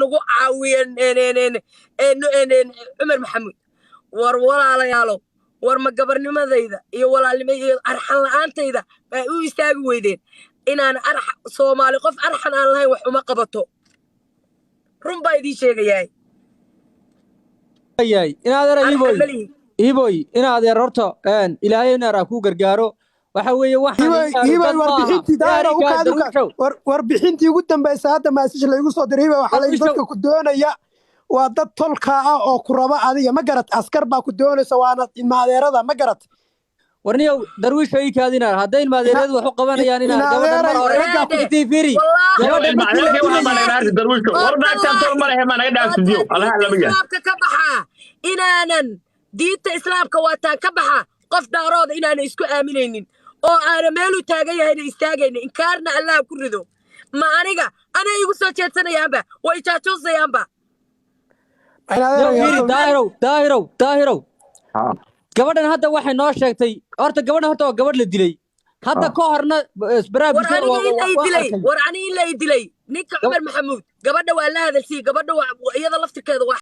nagu caawiyeen Cumar Maxamuud war walaalayaalo war ma gabarnimadayda iyo walaalnimadayda iyo arxan la'aantayda ay u istaagi weydeen inaan Soomaali qof arxan aan lahayn wax uma qabato run baa idin sheegayay inaad iiboy inaad horto ilaahay inaa ku gargaaro waxa weeye warbixintii ugu dambaysa hadda maasij la igu soo diray waxa la dadka ku doonaya waa dad tolka ah oo ku raba adiga ma garad askar baa ku doonaysa waana ilmaadeerada ma garad warniyow darwiish ay kaadina haday ilmaadeeradu wax u qabanayaan inaan gabadhan mar hore ragga ku tiifiri gabadhan ilmaadeeradu waa maanaynaa darwiishka warnaagtan tol ma lehe ma naga dhaafsiyo allah la biya islaamka ka baxa inaanan diinta islaamka waataan ka baxa qof daarooda inaan isku aaminaynin oo aan meel u taagan yahay istaagaynin inkaarna allah ku rido ma aniga ana igu soo jeedsanayaanba way jaajuusayaanba daahirow gabadhan hadda waxay noo sheegtay horta gabadhan horta waa gabadh la dilay hadda ka horna war aniga ilaa dilay ninka Cumar Maxamuud gabadha waa la hadalsi gabadha iyada laftirkeeda